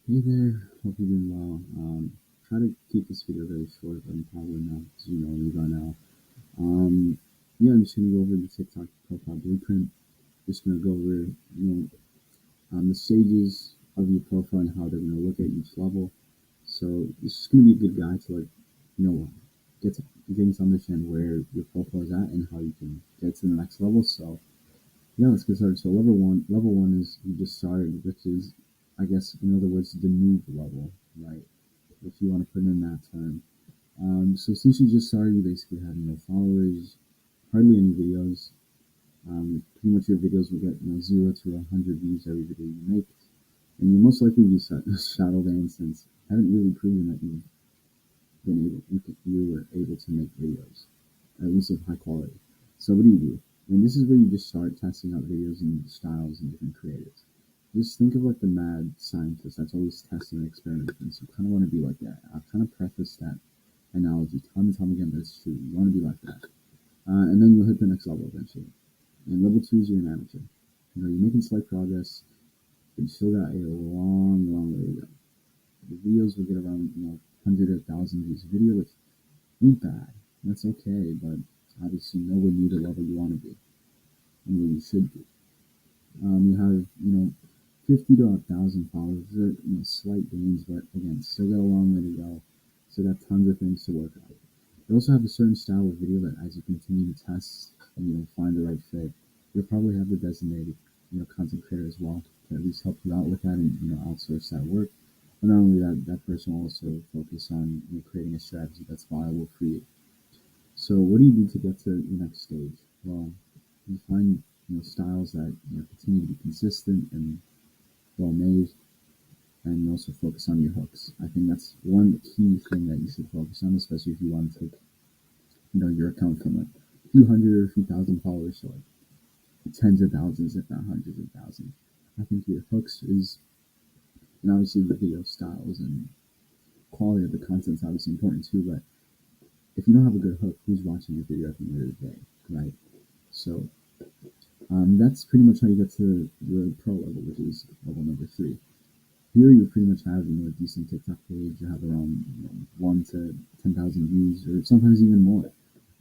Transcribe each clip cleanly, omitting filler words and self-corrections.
Hey there, hope you're doing well. Try to keep this video very short, but I'm probably not, because you know me by now. Um, yeah, I'm just gonna go over the TikTok profile blueprint. Just gonna go over, the stages of your profile and how they're gonna look at each level. So this is gonna be a good guide to you know, getting to understand where your profile is at and how you can get to the next level. So yeah, let's get started. So level one is you just started, which is, I guess, in other words, the noob level, right? If you want to put in that term. So since you just started, you basically have no followers, hardly any videos. Pretty much your videos will get 0 to 100 views every video you make, and you most likely be shadow banned since I haven't really proven that you were able to make videos, at least of high quality. So what do you do? And this is where you just start testing out videos and styles and different creators. Just think of like the mad scientist that's always testing and experimenting. So you kind of want to be like that. I've kind of prefaced that analogy time and time again, but it's true. You want to be like that. And then you'll hit the next level eventually. And level two is you're an amateur. You're making slight progress, but you still got a long, long way to go. The videos will get around, 100 or 1,000 views a video, which ain't bad. That's okay, but obviously nowhere near the level you want to be and where you should be. You have, 50 to 1,000 followers. They're, slight gains, but again, still got a long way to go. Still got tons of things to work on. You also have a certain style of video that as you continue to test and, find the right fit, you'll probably have a designated, content creator as well to at least help you out with that and, outsource that work. But not only that, that person will also focus on creating a strategy that's viable for you. So what do you do to get to the next stage? Well, you find styles that continue to be consistent and well made, and you also focus on your hooks. I think that's one key thing that you should focus on, especially if you want to take your account from a few hundred or a few thousand followers to like tens of thousands, if not hundreds of thousands. I think your hooks is, and obviously the video styles and quality of the content is obviously important too. But if you don't have a good hook, who's watching your video at the end of the day, right? So that's pretty much how you get to the pro level, which is level number three. Here you pretty much have a decent TikTok page. You have around 1 to 10,000 views, or sometimes even more.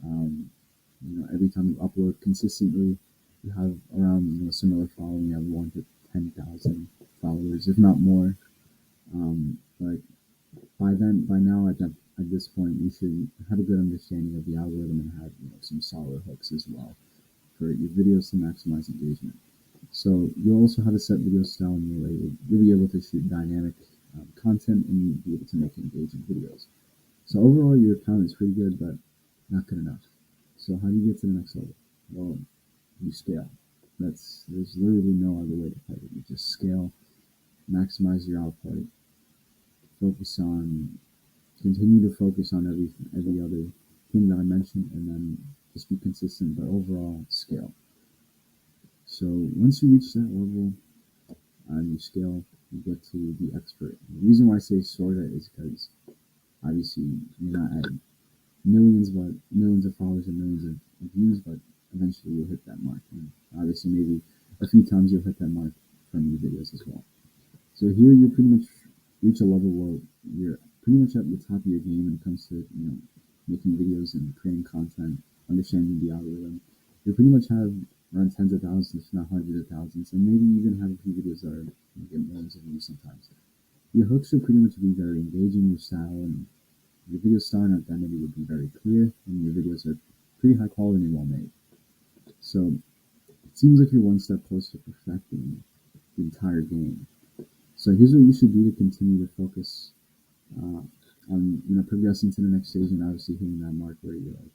Um, every time you upload consistently, you have around a similar following. You have 1 to 10,000 followers, if not more. But by now, at this point, you should have a good understanding of the algorithm and have some solid hooks as well for your videos to maximize engagement. So you'll also have a set video style, and you'll be able to shoot dynamic content, and you'll be able to make engaging videos. So overall, your account is pretty good, but not good enough. So how do you get to the next level? Well, you scale. There's literally no other way to put it. You just scale, maximize your output, focus on, continue to focus on every other thing that I mentioned, and then just be consistent, but overall scale. So once you reach that level, you scale, you get to the expert. The reason why I say sorta is because obviously you're not at millions of followers and millions of views, but eventually you'll hit that mark. And obviously maybe a few times you'll hit that mark from your videos as well. So here you pretty much reach a level where you're pretty much at the top of your game when it comes to making videos and creating content, understanding the algorithm. You pretty much have around tens of thousands, if not hundreds of thousands, and maybe even have a few videos that are get millions of views sometimes. Your hooks should pretty much be very engaging. Your style and your video style and identity would be very clear, and your videos are pretty high quality and well made. So it seems like you're one step closer to perfecting the entire game. So here's what you should do to continue to focus on progressing to the next stage and obviously hitting that mark where you're like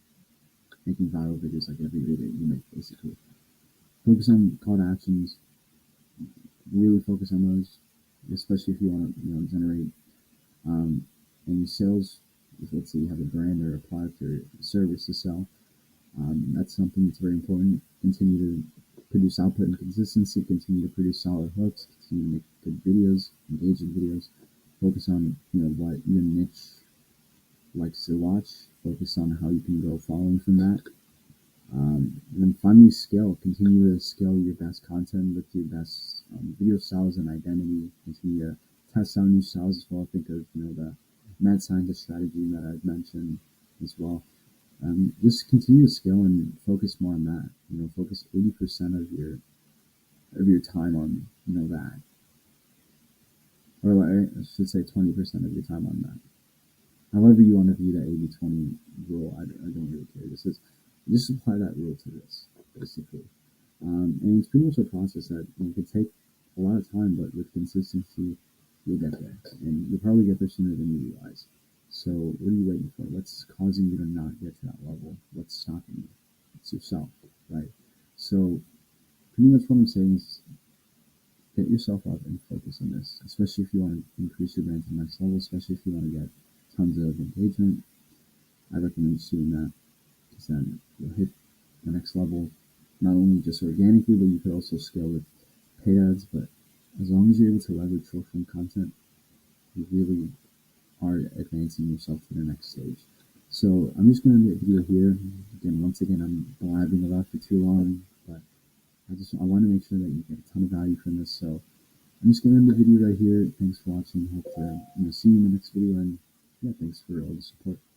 making viral videos like every video you make basically. Focus on call to actions. Really focus on those, especially if you want to generate any sales. If let's say you have a brand or a product or a service to sell, that's something that's very important. Continue to produce output and consistency. Continue to produce solid hooks. Continue to make good videos, engaging videos. Focus on what your niche likes to watch. Focus on how you can grow following from that. And then finally, scale. Continue to scale your best content with your best video styles and identity. Continue to test out new styles as well. Think of the mad scientist strategy that I've mentioned as well. Just continue to scale and focus more on that. Focus 80% of your time on that, or I should say 20% of your time on that. However you want to view the 80-20 rule, I don't really care. Just apply that rule to this, basically. And it's pretty much a process that could take a lot of time, but with consistency, you'll get there. And you'll probably get there sooner than you realize. So what are you waiting for? What's causing you to not get to that level? What's stopping you? It's yourself, right? So pretty much what I'm saying is get yourself up and focus on this, especially if you want to increase your brand to the next level, especially if you want to get tons of engagement. I recommend just doing that, because then you'll hit the next level, not only just organically, but you could also scale with paid ads. But as long as you're able to leverage short form content, you really are advancing yourself to the next stage. So I'm just going to end the video here. Once again, I'm blabbing about for too long, but I want to make sure that you get a ton of value from this. So I'm just going to end the video right here. Thanks for watching. Hope to see you in the next video, and yeah, thanks for all the support.